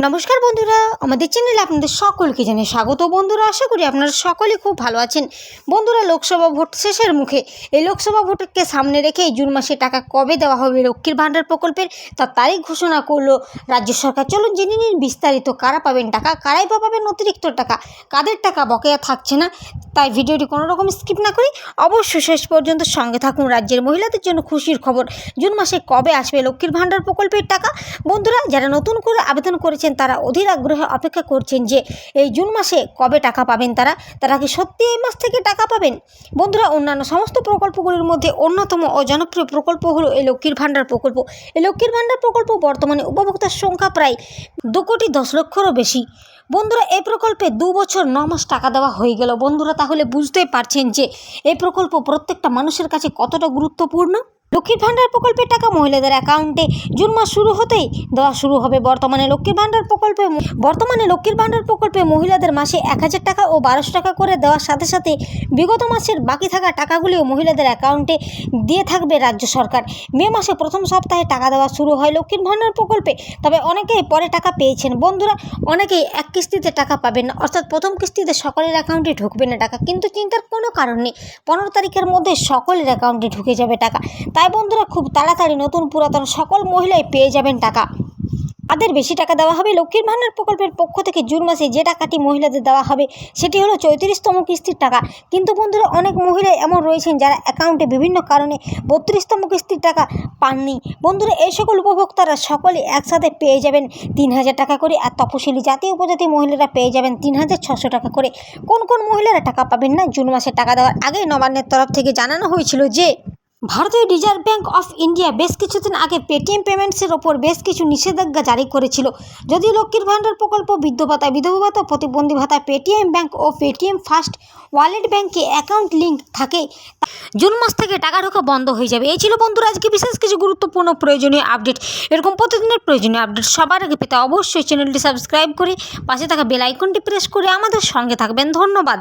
নমস্কার বন্ধুরা, আমাদের চ্যানেলে আপনাদের সকলকে জানিয়ে স্বাগত। বন্ধুরা, আশা করি আপনারা সকলে খুব ভালো আছেন। বন্ধুরা, লোকসভা ভোট শেষের মুখে এই লোকসভা ভোটকে সামনে রেখে জুন মাসে টাকা কবে দেওয়া হবে লক্ষ্মীর ভাণ্ডার প্রকল্পের তার তারিখ ঘোষণা করলো রাজ্য সরকার। চলুন জেনে নিন বিস্তারিত। কারা পাবেন টাকা, কারাই বা পাবেন অতিরিক্ত টাকা, কাদের টাকা বকেয়া থাকছে না। তাই ভিডিওটি কোনো রকম স্কিপ না করে অবশ্যই শেষ পর্যন্ত সঙ্গে থাকুন। রাজ্যের মহিলাদের জন্য খুশির খবর, জুন মাসে কবে আসবে লক্ষ্মীর ভাণ্ডার প্রকল্পের টাকা। বন্ধুরা, যারা নতুন করে আবেদন করেছেন তারা অধীর আগ্রহে অপেক্ষা করছেন যে এই জুন মাসে কবে টাকা পাবেন। তারা কি সত্যি এই মাস থেকে টাকা পাবেন? বন্ধুরা, অন্যান্য সমস্ত প্রকল্পগুলির মধ্যে অন্যতম ও জনপ্রিয় প্রকল্প হলো এই লক্ষ্মীর ভাণ্ডার প্রকল্প। এই লক্ষ্মীর ভাণ্ডার প্রকল্প বর্তমানে উপভোক্তার সংখ্যা প্রায় 2,10,00,000-রও বেশি। বন্ধুরা, এই প্রকল্পে 2 বছর 9 মাস টাকা দেওয়া হয়ে গেল। বন্ধুরা, তাহলে বুঝতেই পারছেন যে এই প্রকল্প প্রত্যেকটা মানুষের কাছে কতটা গুরুত্বপূর্ণ। লক্ষ্মীর ভাণ্ডার প্রকল্পের টাকা মহিলাদের অ্যাকাউন্টে জুন মাস শুরু হতেই দেওয়া শুরু হবে। বর্তমানে লক্ষ্মীর ভাণ্ডার প্রকল্পে মহিলাদের মাসে 1,000 টাকা ও 1,200 টাকা করে দেওয়ার সাথে সাথে বিগত মাসের বাকি থাকা টাকাগুলিও মহিলাদের অ্যাকাউন্টে দিয়ে থাকবে রাজ্য সরকার। মে মাসে প্রথম সপ্তাহে টাকা দেওয়া শুরু হয় লক্ষ্মীর ভাণ্ডার প্রকল্পে। তবে অনেকেই পরে টাকা পেয়েছেন। বন্ধুরা, অনেকেই এক কিস্তিতে টাকা পাবেন না, অর্থাৎ প্রথম কিস্তিতে সকলের অ্যাকাউন্টে ঢুকবে না টাকা। কিন্তু চিন্তার কোনো কারণ নেই, 15 তারিখের মধ্যে সকলের অ্যাকাউন্টে ঢুকে যাবে টাকা। তাই বন্ধুরা, খুব তাড়াতাড়ি নতুন পুরাতন সকল মহিলাই পেয়ে যাবেন টাকা। তাদের বেশি টাকা দেওয়া হবে লক্ষ্মীর ভাণ্ডার প্রকল্পের পক্ষ থেকে। জুন মাসে যে টাকাটি মহিলাদের দেওয়া হবে সেটি হলো 34তম কিস্তির টাকা। কিন্তু বন্ধুরা, অনেক মহিলাই এমন রয়েছেন যারা অ্যাকাউন্টে বিভিন্ন কারণে 32তম কিস্তির টাকা পাননি। বন্ধুরা, এই সকল উপভোক্তারা সকলে একসাথে পেয়ে যাবেন 3,000 টাকা করে, আর তপশিলি জাতি উপজাতি মহিলারা পেয়ে যাবেন 3,600 টাকা করে। কোন কোন মহিলারা টাকা পাবেন না? জুন মাসে টাকা দেওয়ার আগে নবান্নের তরফ থেকে জানানো হয়েছিল যে ভারতীয় রিজার্ভ ব্যাঙ্ক অফ ইন্ডিয়া বেশ কিছুদিন আগে পেটিএম পেমেন্টসের ওপর বেশ কিছু নিষেধাজ্ঞা জারি করেছিল। যদিও লক্ষ্মীর ভাণ্ডার প্রকল্প, বিধবা ভাতা, প্রতিবন্ধী ভাতা, পেটিএম ব্যাঙ্ক ও পেটিএম ফার্স্ট ওয়ালেট ব্যাঙ্কে অ্যাকাউন্ট লিঙ্ক থাকে, জুন মাস থেকে টাকা ঢোকা বন্ধ হয়ে যাবে। এই ছিল বন্ধুরা আজকে বিশেষ কিছু গুরুত্বপূর্ণ প্রয়োজনীয় আপডেট। এরকম প্রতিদিনের প্রয়োজনীয় আপডেট সবার আগে পেতে অবশ্যই চ্যানেলটি সাবস্ক্রাইব করে পাশে থাকা বেল আইকনটি প্রেস করে আমাদের সঙ্গে থাকবেন। ধন্যবাদ।